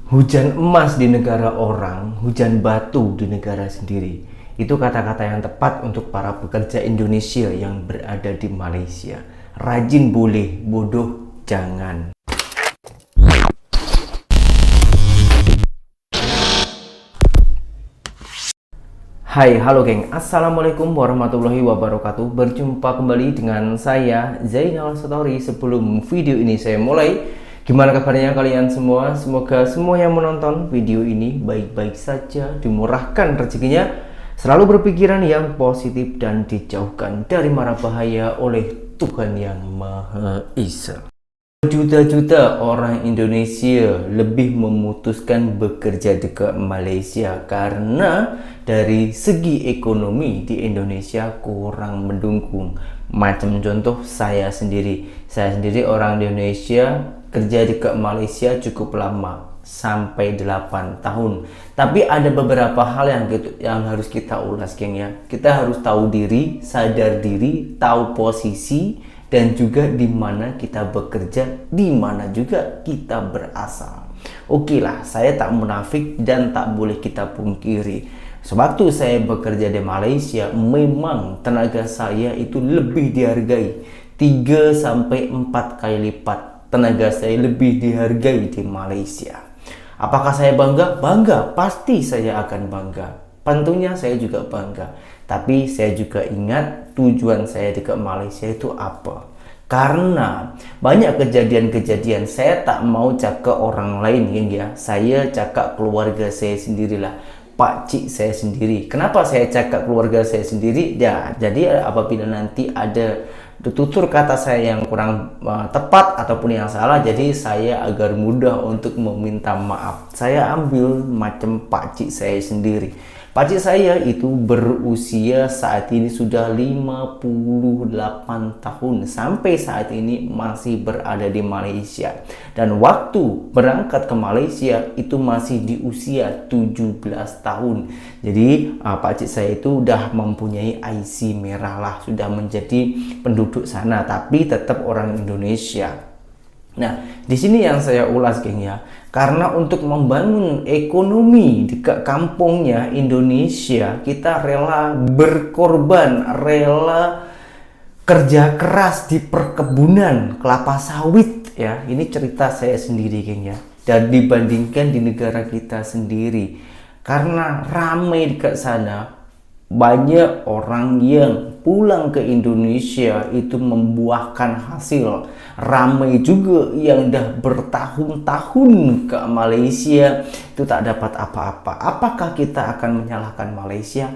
Hujan emas di negara orang, hujan batu di negara sendiri. Itu kata-kata yang tepat untuk para pekerja Indonesia yang berada di Malaysia. Rajin boleh, bodoh jangan. Hai, halo geng. Assalamualaikum warahmatullahi wabarakatuh. Berjumpa kembali dengan saya, Zainal Story. Sebelum video ini saya mulai, gimana kabarnya kalian semua? Semoga semua yang menonton video ini baik-baik saja, dimurahkan rezekinya, selalu berpikiran yang positif dan dijauhkan dari mara bahaya oleh Tuhan Yang Maha Esa. Juta-juta orang Indonesia lebih memutuskan bekerja dekat Malaysia karena dari segi ekonomi di Indonesia kurang mendukung. Macam contoh saya sendiri orang Indonesia kerja dekat Malaysia cukup lama, sampai 8 tahun. Tapi ada beberapa hal yang harus kita ulas, geng ya. Kita harus tahu diri, sadar diri, tahu posisi, dan juga di mana kita bekerja, di mana juga kita berasal. Oke lah, saya tak munafik dan tak boleh kita pungkiri. Sewaktu saya bekerja di Malaysia, memang tenaga saya itu lebih dihargai. 3-4 kali lipat tenaga saya lebih dihargai di Malaysia. Apakah saya bangga? Bangga, pasti saya akan bangga. Tentunya saya juga bangga. Tapi saya juga ingat tujuan saya dekat Malaysia itu apa. Karena banyak kejadian-kejadian saya tak mau cakap orang lain ya. Saya cakap keluarga saya sendirilah. Pak cik saya sendiri. Kenapa saya cakap keluarga saya sendiri? Ya, jadi apabila nanti ada tutur kata saya yang kurang tepat ataupun yang salah, jadi saya agar mudah untuk meminta maaf. Saya ambil macam pak cik saya sendiri. Pakcik saya itu berusia saat ini sudah 58 tahun. Sampai saat ini masih berada di Malaysia. Dan waktu berangkat ke Malaysia itu masih di usia 17 tahun. Jadi pakcik saya itu sudah mempunyai IC merah lah. Sudah menjadi penduduk sana. Tapi tetap orang Indonesia. Nah, di sini yang saya ulas, geng ya. Karena untuk membangun ekonomi di kampungnya Indonesia, kita rela berkorban, rela kerja keras di perkebunan kelapa sawit ya. Ini cerita saya sendiri, geng ya. Dan dibandingkan di negara kita sendiri, karena ramai dekat sana, banyak orang yang pulang ke Indonesia itu membuahkan hasil. Ramai juga yang dah bertahun-tahun ke Malaysia itu tak dapat apa-apa. Apakah kita akan menyalahkan Malaysia?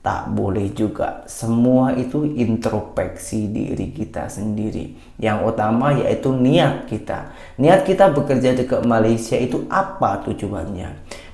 Tak boleh juga. Semua itu introspeksi diri kita sendiri. Yang utama yaitu niat kita. Niat kita bekerja dekat Malaysia itu apa tujuannya?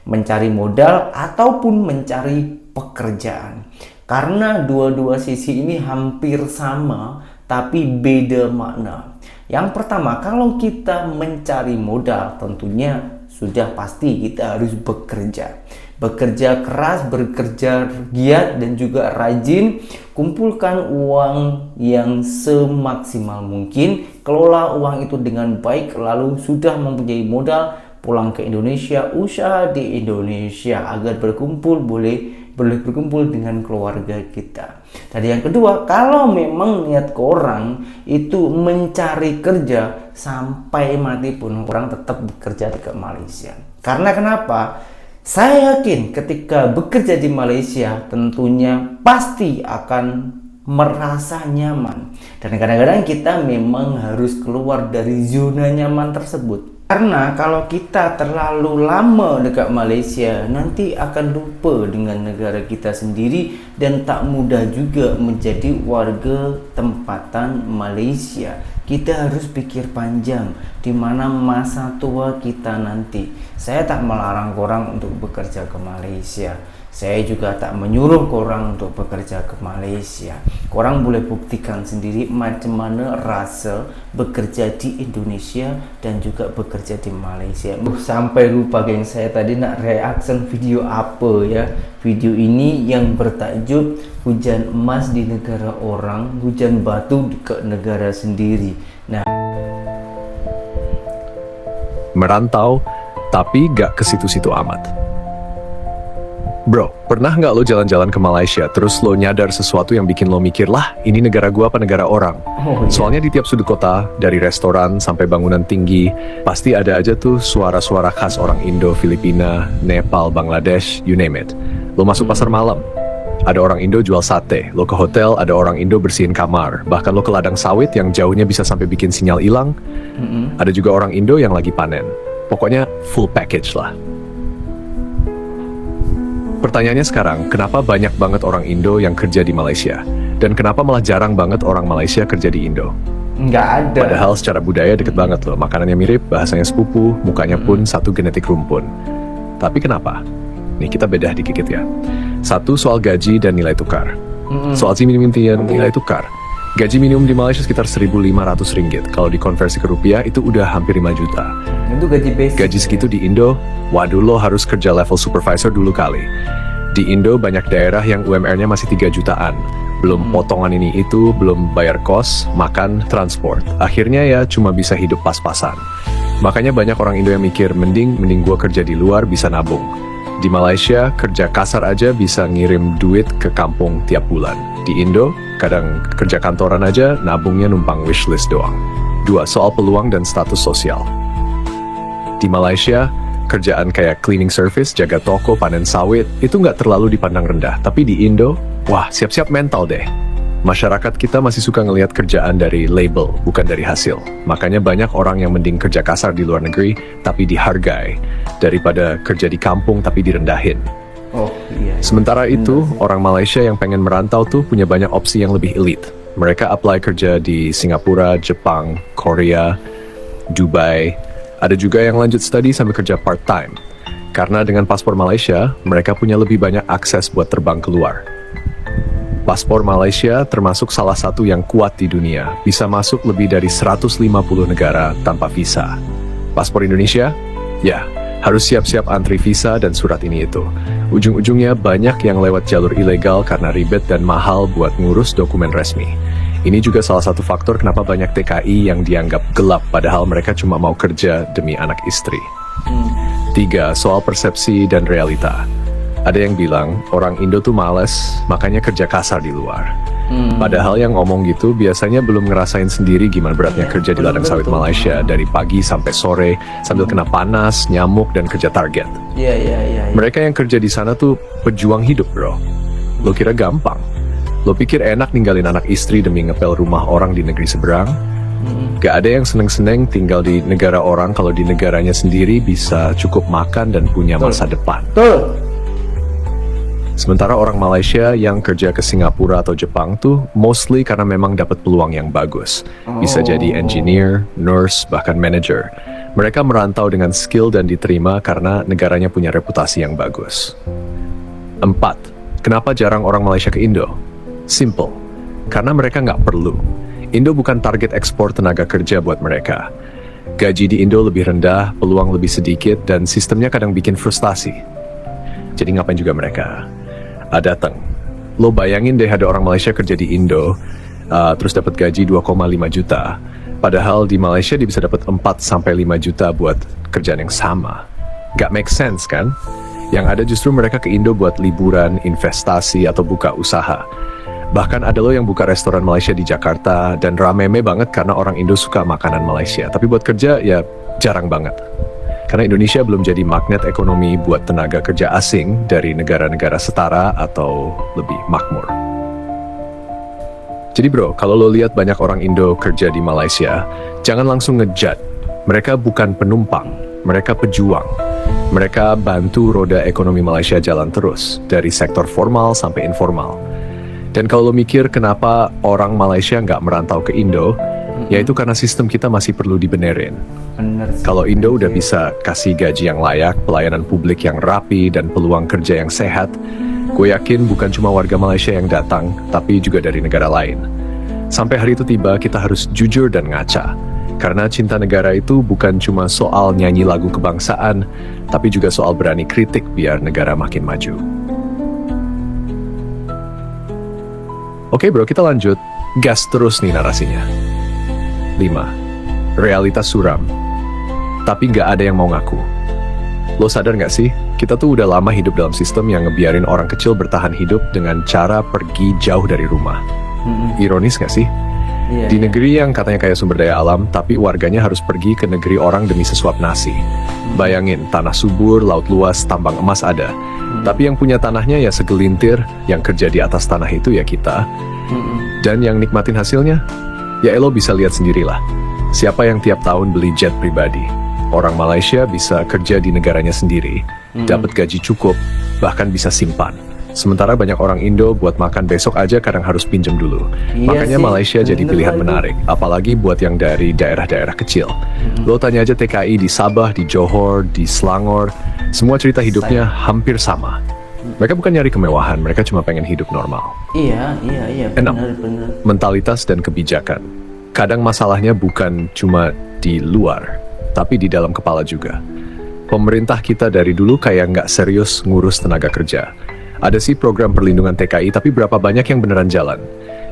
Mencari modal ataupun mencari pekerjaan. Karena dua-dua sisi ini hampir sama tapi beda makna. Yang pertama, kalau kita mencari modal, tentunya sudah pasti kita harus bekerja. Bekerja keras, bekerja giat dan juga rajin. Kumpulkan uang yang semaksimal mungkin. Kelola uang itu dengan baik, lalu sudah mempunyai modal, pulang ke Indonesia, usaha di Indonesia agar berkumpul boleh berkumpul dengan keluarga kita. Dan yang kedua, kalau memang niat korang itu mencari kerja sampai mati pun orang tetap bekerja dekat Malaysia. Karena kenapa? Saya yakin ketika bekerja di Malaysia tentunya pasti akan merasa nyaman. Dan kadang-kadang kita memang harus keluar dari zona nyaman tersebut. Karena kalau kita terlalu lama dekat Malaysia, nanti akan lupa dengan negara kita sendiri dan tak mudah juga menjadi warga tempatan Malaysia. Kita harus pikir panjang di mana masa tua kita nanti. Saya tak melarang korang untuk bekerja ke Malaysia. Saya juga tak menyuruh korang untuk bekerja ke Malaysia. Korang boleh buktikan sendiri macam mana rasa bekerja di Indonesia dan juga bekerja di Malaysia. Sampai lupa, geng, saya tadi nak reaction video apa ya. Video ini yang bertajuk hujan emas di negara orang, hujan batu ke negara sendiri. Nah, merantau tapi gak ke situ-situ amat. Bro, pernah nggak lo jalan-jalan ke Malaysia, terus lo nyadar sesuatu yang bikin lo mikir, lah ini negara gua apa negara orang? Oh, iya. Soalnya di tiap sudut kota, dari restoran sampai bangunan tinggi, pasti ada aja tuh suara-suara khas orang Indo, Filipina, Nepal, Bangladesh, you name it. Lo masuk pasar malam, ada orang Indo jual sate. Lo ke hotel, ada orang Indo bersihin kamar. Bahkan lo ke ladang sawit yang jauhnya bisa sampai bikin sinyal hilang. Ada juga orang Indo yang lagi panen. Pokoknya full package lah. Pertanyaannya sekarang, kenapa banyak banget orang Indo yang kerja di Malaysia? Dan kenapa malah jarang banget orang Malaysia kerja di Indo? Nggak ada. Padahal secara budaya deket banget loh. Makanannya mirip, bahasanya sepupu, mukanya pun satu genetik rumpun. Tapi kenapa? Nih kita bedah dikit ya. Satu, soal gaji dan nilai tukar. Soal minimum nilai tukar. Gaji minimum di Malaysia sekitar 1.500 ringgit. Kalau dikonversi ke rupiah itu udah hampir 5 juta. Itu gaji basic. Gaji segitu di Indo, waduh lo harus kerja level supervisor dulu kali. Di Indo banyak daerah yang UMR-nya masih 3 jutaan. Belum potongan ini itu, belum bayar kos, makan, transport. Akhirnya ya cuma bisa hidup pas-pasan. Makanya banyak orang Indo yang mikir, mending gua kerja di luar bisa nabung. Di Malaysia, kerja kasar aja bisa ngirim duit ke kampung tiap bulan. Di Indo, kadang kerja kantoran aja, nabungnya numpang wishlist doang. 2. Soal peluang dan status sosial. Di Malaysia, kerjaan kayak cleaning service, jaga toko, panen sawit, itu nggak terlalu dipandang rendah. Tapi di Indo, wah siap-siap mental deh. Masyarakat kita masih suka ngelihat kerjaan dari label, bukan dari hasil. Makanya banyak orang yang mending kerja kasar di luar negeri, tapi dihargai, daripada kerja di kampung tapi direndahin. Oh iya. Sementara itu, orang Malaysia yang pengen merantau tuh punya banyak opsi yang lebih elite. Mereka apply kerja di Singapura, Jepang, Korea, Dubai. Ada juga yang lanjut studi sambil kerja part-time. Karena dengan paspor Malaysia, mereka punya lebih banyak akses buat terbang keluar. Paspor Malaysia termasuk salah satu yang kuat di dunia, bisa masuk lebih dari 150 negara tanpa visa. Paspor Indonesia? Ya, harus siap-siap antri visa dan surat ini itu. Ujung-ujungnya banyak yang lewat jalur ilegal karena ribet dan mahal buat ngurus dokumen resmi. Ini juga salah satu faktor kenapa banyak TKI yang dianggap gelap padahal mereka cuma mau kerja demi anak istri. 3. Soal persepsi dan realita. Ada yang bilang orang Indo tuh males, makanya kerja kasar di luar. Padahal yang ngomong gitu biasanya belum ngerasain sendiri gimana beratnya kerja di ladang sawit Malaysia dari pagi sampai sore sambil kena panas, nyamuk, dan kerja target. Iya. Mereka yang kerja di sana tuh pejuang hidup, bro. Lo kira gampang? Lo pikir enak ninggalin anak istri demi ngepel rumah orang di negeri seberang? Gak ada yang seneng-seneng tinggal di negara orang kalau di negaranya sendiri bisa cukup makan dan punya masa depan. Betul. Sementara orang Malaysia yang kerja ke Singapura atau Jepang tuh mostly karena memang dapat peluang yang bagus. Bisa jadi engineer, nurse, bahkan manager. Mereka merantau dengan skill dan diterima karena negaranya punya reputasi yang bagus. 4. Kenapa jarang orang Malaysia ke Indo? Simple. Karena mereka nggak perlu. Indo bukan target ekspor tenaga kerja buat mereka. Gaji di Indo lebih rendah, peluang lebih sedikit, dan sistemnya kadang bikin frustasi. Jadi ngapain juga mereka? Datang. Lo bayangin deh ada orang Malaysia kerja di Indo, terus dapat gaji 2,5 juta. Padahal di Malaysia dia bisa dapat 4-5 juta buat kerjaan yang sama. Gak make sense kan? Yang ada justru mereka ke Indo buat liburan, investasi, atau buka usaha. Bahkan ada lo yang buka restoran Malaysia di Jakarta dan rame-rame banget karena orang Indo suka makanan Malaysia. Tapi buat kerja ya jarang banget. Karena Indonesia belum jadi magnet ekonomi buat tenaga kerja asing dari negara-negara setara atau lebih makmur. Jadi bro, kalau lo lihat banyak orang Indo kerja di Malaysia, jangan langsung ngejudge. Mereka bukan penumpang, mereka pejuang. Mereka bantu roda ekonomi Malaysia jalan terus, dari sektor formal sampai informal. Dan kalau lo mikir kenapa orang Malaysia nggak merantau ke Indo, yaitu karena sistem kita masih perlu dibenerin. Kalau Indo udah bisa kasih gaji yang layak, pelayanan publik yang rapi, dan peluang kerja yang sehat, gue yakin bukan cuma warga Malaysia yang datang, tapi juga dari negara lain. Sampai hari itu tiba, kita harus jujur dan ngaca. Karena cinta negara itu bukan cuma soal nyanyi lagu kebangsaan, tapi juga soal berani kritik biar negara makin maju. Oke bro, kita lanjut. Gas terus nih narasinya. 5. Realitas suram. Tapi nggak ada yang mau ngaku. Lo sadar nggak sih, kita tuh udah lama hidup dalam sistem yang ngebiarin orang kecil bertahan hidup dengan cara pergi jauh dari rumah. Ironis nggak sih? Iya, Di negeri yang katanya kaya sumber daya alam, tapi warganya harus pergi ke negeri orang demi sesuap nasi. Bayangin, tanah subur, laut luas, tambang emas ada. Tapi yang punya tanahnya ya segelintir, yang kerja di atas tanah itu ya kita. Dan yang nikmatin hasilnya, ya elo bisa lihat sendirilah. Siapa yang tiap tahun beli jet pribadi? Orang Malaysia bisa kerja di negaranya sendiri, dapat gaji cukup, bahkan bisa simpan. Sementara banyak orang Indo buat makan besok aja kadang harus pinjam dulu. Iya Makanya sih, Malaysia jadi bener pilihan lagi. menarik, apalagi buat yang dari daerah-daerah kecil. Lo tanya aja TKI di Sabah, di Johor, di Selangor, semua cerita hidupnya hampir sama. Mereka bukan nyari kemewahan, mereka cuma pengen hidup normal. Iya, Enam. benar. Mentalitas dan kebijakan. Kadang masalahnya bukan cuma di luar, tapi di dalam kepala juga. Pemerintah kita dari dulu kayak nggak serius ngurus tenaga kerja. Ada sih program perlindungan TKI, tapi berapa banyak yang beneran jalan?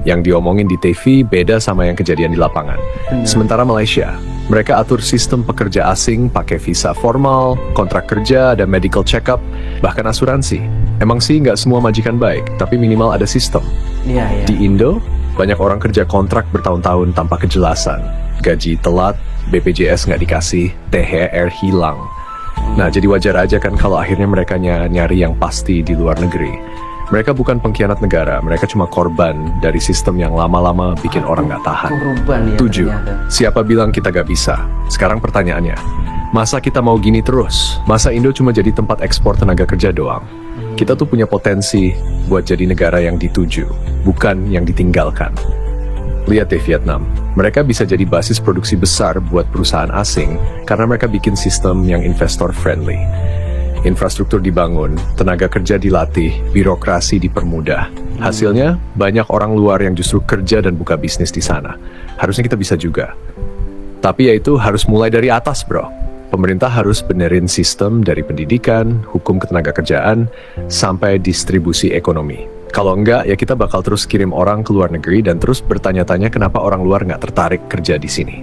Yang diomongin di TV beda sama yang kejadian di lapangan. Sementara Malaysia, mereka atur sistem pekerja asing pakai visa formal, kontrak kerja, ada medical check-up, bahkan asuransi. Emang sih nggak semua majikan baik, tapi minimal ada sistem. Iya. Di Indo, banyak orang kerja kontrak bertahun-tahun tanpa kejelasan. Gaji telat, BPJS nggak dikasih, THR hilang. Nah, jadi wajar aja kan kalau akhirnya mereka nyari yang pasti di luar negeri. Mereka bukan pengkhianat negara, mereka cuma korban dari sistem yang lama-lama bikin orang nggak tahan. Korban ya 7. ternyata. Siapa bilang kita gak bisa? Sekarang pertanyaannya, masa kita mau gini terus? Masa Indo cuma jadi tempat ekspor tenaga kerja doang? Kita tuh punya potensi buat jadi negara yang dituju, bukan yang ditinggalkan. Lihat deh Vietnam, mereka bisa jadi basis produksi besar buat perusahaan asing karena mereka bikin sistem yang investor friendly. Infrastruktur dibangun, tenaga kerja dilatih, birokrasi dipermudah. Hasilnya, banyak orang luar yang justru kerja dan buka bisnis di sana. Harusnya kita bisa juga. Tapi ya itu harus mulai dari atas, bro. Pemerintah harus benerin sistem dari pendidikan, hukum ketenaga kerjaan, sampai distribusi ekonomi. Kalau enggak, ya kita bakal terus kirim orang ke luar negeri dan terus bertanya-tanya kenapa orang luar nggak tertarik kerja di sini.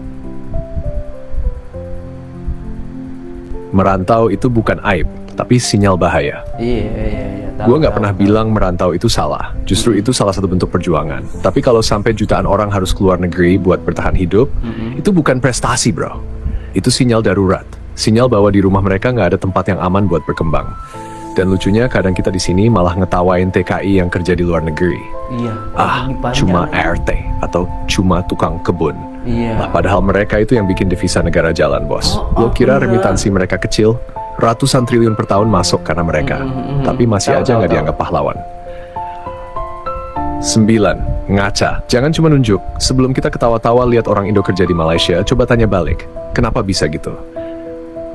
Merantau itu bukan aib, tapi sinyal bahaya. Iya. Gue nggak pernah bilang merantau itu salah. Justru itu salah satu bentuk perjuangan. Tapi kalau sampai jutaan orang harus keluar negeri buat bertahan hidup, itu bukan prestasi, bro. Itu sinyal darurat. Sinyal bahwa di rumah mereka nggak ada tempat yang aman buat berkembang. Dan lucunya kadang kita di sini malah ngetawain TKI yang kerja di luar negeri. Iya. Cuma RT atau cuma tukang kebun. Iya. Lah, padahal mereka itu yang bikin devisa negara jalan, bos. Lo kira iya. remitansi mereka kecil? Ratusan triliun per tahun masuk karena mereka. Tapi masih aja nggak dianggap pahlawan. 9. Ngaca. Jangan cuma nunjuk. Sebelum kita ketawa-tawa lihat orang Indo kerja di Malaysia, coba tanya balik. Kenapa bisa gitu?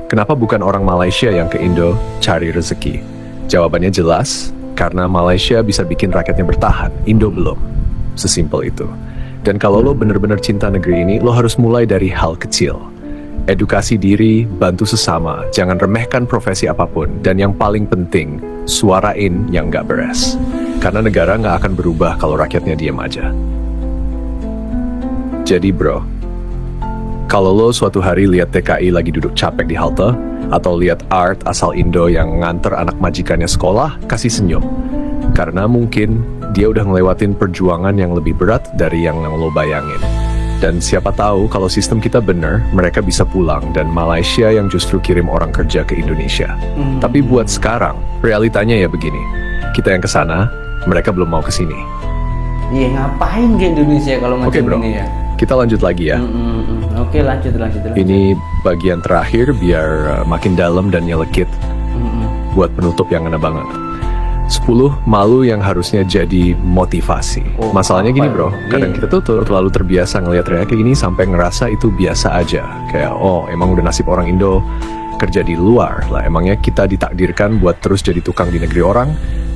Kenapa bukan orang Malaysia yang ke Indo cari rezeki? Jawabannya jelas, karena Malaysia bisa bikin rakyatnya bertahan, Indo belum. Sesimpel itu. Dan kalau lo bener-bener cinta negeri ini, lo harus mulai dari hal kecil. Edukasi diri, bantu sesama, jangan remehkan profesi apapun, dan yang paling penting, suarain yang nggak beres. Karena negara nggak akan berubah kalau rakyatnya diem aja. Jadi bro, kalau lo suatu hari lihat TKI lagi duduk capek di halte, atau lihat Art asal Indo yang nganter anak majikannya sekolah, kasih senyum. Karena mungkin dia udah ngelewatin perjuangan yang lebih berat dari yang lo bayangin. Dan siapa tahu kalau sistem kita bener, mereka bisa pulang dan Malaysia yang justru kirim orang kerja ke Indonesia. Tapi buat sekarang, realitanya ya begini. Kita yang kesana, mereka belum mau kesini. Iya, ngapain ke Indonesia kalau Oke macam bro, ini ya? kita lanjut lagi ya. Oke, lanjut. Ini bagian terakhir biar makin dalam dan nyelekit buat penutup yang ngena banget. 10 malu yang harusnya jadi motivasi. Masalahnya gini bro, kadang kita tuh terlalu terbiasa ngelihat kayak gini sampai ngerasa itu biasa aja. Kayak emang udah nasib orang Indo kerja di luar lah. Emangnya kita ditakdirkan buat terus jadi tukang di negeri orang?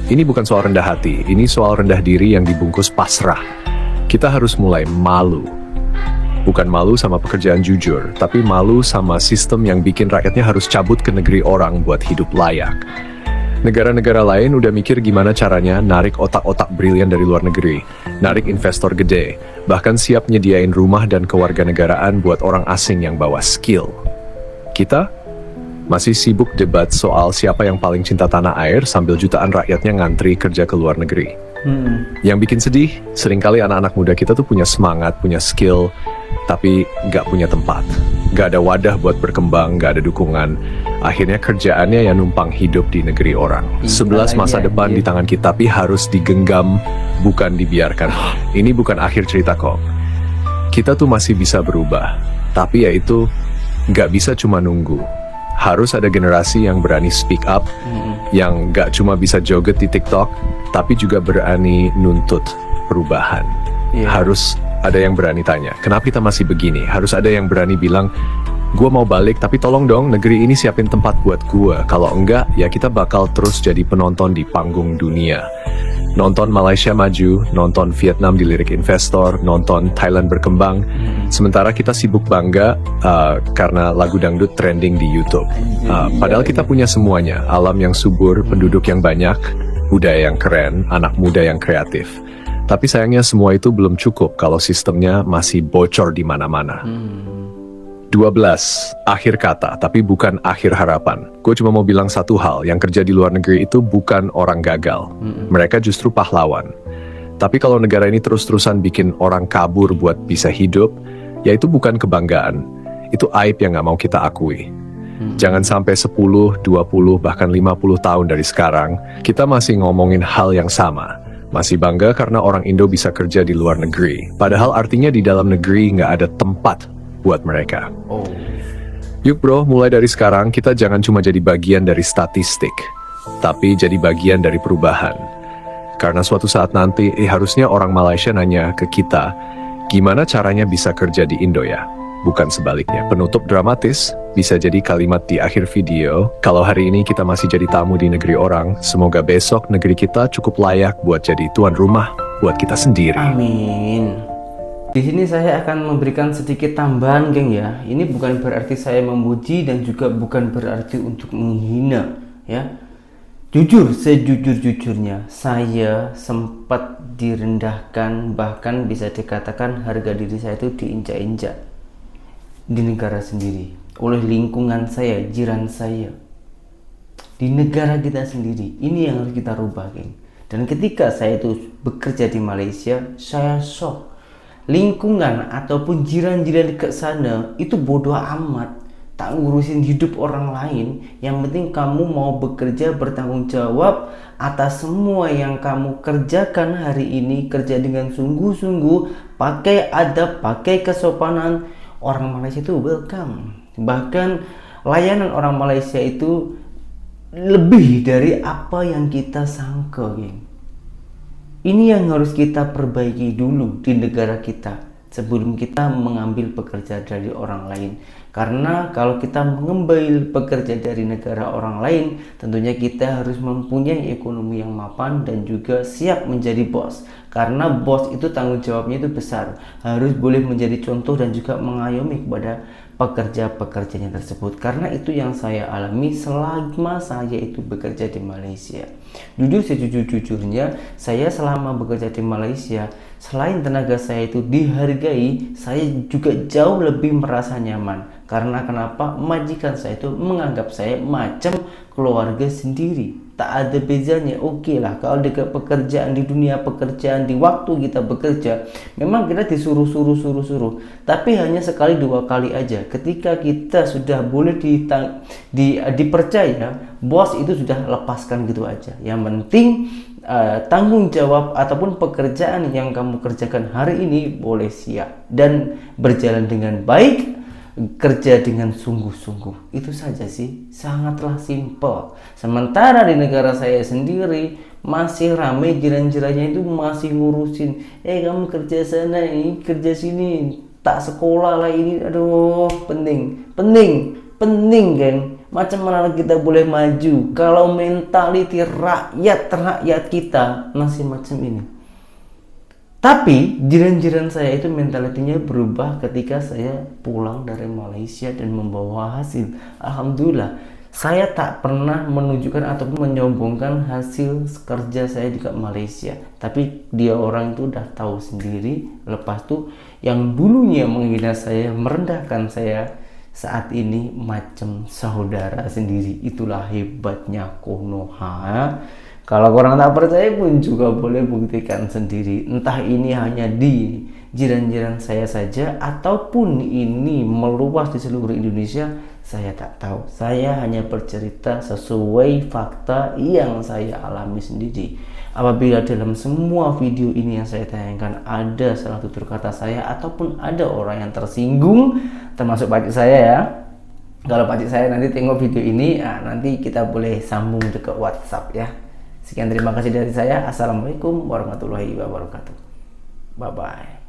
Ini bukan soal rendah hati, ini soal rendah diri yang dibungkus pasrah. Kita harus mulai malu. Bukan malu sama pekerjaan jujur, tapi malu sama sistem yang bikin rakyatnya harus cabut ke negeri orang buat hidup layak. Negara-negara lain udah mikir gimana caranya narik otak-otak brilian dari luar negeri, narik investor gede, bahkan siap nyediain rumah dan kewarganegaraan buat orang asing yang bawa skill. Kita Masih sibuk debat soal siapa yang paling cinta tanah air sambil jutaan rakyatnya ngantri kerja ke luar negeri. Yang bikin sedih, seringkali anak-anak muda kita tuh punya semangat, punya skill, tapi nggak punya tempat. Nggak ada wadah buat berkembang, nggak ada dukungan. Akhirnya kerjaannya ya numpang hidup di negeri orang. 11 masa depan di tangan kita, tapi harus digenggam, bukan dibiarkan. Ini bukan akhir cerita kok. Kita tuh masih bisa berubah, tapi ya itu nggak bisa cuma nunggu. Harus ada generasi yang berani speak up, yang gak cuma bisa joget di TikTok, tapi juga berani nuntut perubahan. Harus ada yang berani tanya, kenapa kita masih begini? Harus ada yang berani bilang, gue mau balik, tapi tolong dong negeri ini siapin tempat buat gue. Kalau enggak, ya kita bakal terus jadi penonton di panggung dunia. Nonton Malaysia maju, nonton Vietnam dilirik investor, nonton Thailand berkembang. Sementara kita sibuk bangga karena lagu dangdut trending di YouTube. Padahal kita punya semuanya, alam yang subur, penduduk yang banyak, budaya yang keren, anak muda yang kreatif. Tapi sayangnya semua itu belum cukup kalau sistemnya masih bocor di mana-mana. 12. Akhir kata, tapi bukan akhir harapan. Gue cuma mau bilang satu hal, yang kerja di luar negeri itu bukan orang gagal. Mereka justru pahlawan. Tapi kalau negara ini terus-terusan bikin orang kabur buat bisa hidup, ya itu bukan kebanggaan. Itu aib yang gak mau kita akui. Jangan sampai 10, 20, bahkan 50 tahun dari sekarang, kita masih ngomongin hal yang sama. Masih bangga karena orang Indo bisa kerja di luar negeri. Padahal artinya di dalam negeri gak ada tempat buat mereka. Yuk bro, mulai dari sekarang kita jangan cuma jadi bagian dari statistik, tapi jadi bagian dari perubahan. Karena suatu saat nanti, harusnya orang Malaysia nanya ke kita, gimana caranya bisa kerja di Indo ya? Bukan sebaliknya. Penutup dramatis, bisa jadi kalimat di akhir video, kalau hari ini kita masih jadi tamu di negeri orang, semoga besok negeri kita cukup layak buat jadi tuan rumah buat kita sendiri. Amin. Di sini saya akan memberikan sedikit tambahan, geng ya. Ini bukan berarti saya memuji dan juga bukan berarti untuk menghina, ya. Jujur, sejujur-jujurnya, saya sempat direndahkan, bahkan bisa dikatakan harga diri saya itu diinjak-injak di negara sendiri oleh lingkungan saya, jiran saya. Di negara kita sendiri, ini yang harus kita rubah, geng. Dan ketika saya itu bekerja di Malaysia, saya shock. Lingkungan ataupun jiran-jiran ke sana itu bodoh amat, tak ngurusin hidup orang lain. Yang penting kamu mau bekerja, bertanggung jawab atas semua yang kamu kerjakan hari ini, kerja dengan sungguh-sungguh, pakai adab, pakai kesopanan. Orang Malaysia itu welcome. Bahkan layanan orang Malaysia itu lebih dari apa yang kita sangka, geng. Ini yang harus kita perbaiki dulu di negara kita sebelum kita mengambil pekerja dari orang lain. Karena kalau kita mengambil pekerja dari negara orang lain, tentunya kita harus mempunyai ekonomi yang mapan dan juga siap menjadi bos. Karena bos itu tanggung jawabnya itu besar, harus boleh menjadi contoh dan juga mengayomi kepada pekerja-pekerjanya tersebut. Karena itu yang saya alami selama saya itu bekerja di Malaysia. Jujur sejujur-jujurnya, saya selama bekerja di Malaysia, selain tenaga saya itu dihargai, saya juga jauh lebih merasa nyaman. Karena kenapa? Majikan saya itu menganggap saya macam keluarga sendiri. Tak ada bezanya. Oke lah, kalau di pekerjaan, di dunia pekerjaan, di waktu kita bekerja, memang kita disuruh. Tapi hanya sekali dua kali aja. Ketika kita sudah boleh dipercaya, bos itu sudah lepaskan gitu aja. Yang penting tanggung jawab ataupun pekerjaan yang kamu kerjakan hari ini boleh siap dan berjalan dengan baik. Kerja dengan sungguh-sungguh, itu saja sih, sangatlah simpel. Sementara di negara saya sendiri masih ramai, jiran-jirannya itu masih ngurusin, kamu kerja sana, ini kerja sini, tak sekolah lah ini, aduh, penting kan. Macam mana kita boleh maju kalau mentaliti rakyat kita masih macam ini. Tapi jiran-jiran saya itu mentalitinya berubah ketika saya pulang dari Malaysia dan membawa hasil. Alhamdulillah, saya tak pernah menunjukkan ataupun menyombongkan hasil kerja saya di Malaysia. Tapi dia orang itu udah tahu sendiri. Lepas itu yang dulunya menghina saya, merendahkan saya, saat ini macam saudara sendiri. Itulah hebatnya Konoha. Kalau kurang tak percaya pun juga boleh buktikan sendiri. Entah ini hanya di jiran-jiran saya saja ataupun ini meluas di seluruh Indonesia, saya tak tahu. Saya hanya bercerita sesuai fakta yang saya alami sendiri. Apabila dalam semua video ini yang saya tayangkan ada salah tutur kata saya ataupun ada orang yang tersinggung, termasuk pakcik saya ya. Kalau pakcik saya nanti tengok video ini, nanti kita boleh sambung ke WhatsApp ya. Sekian, terima kasih dari saya. Assalamualaikum warahmatullahi wabarakatuh. Bye bye.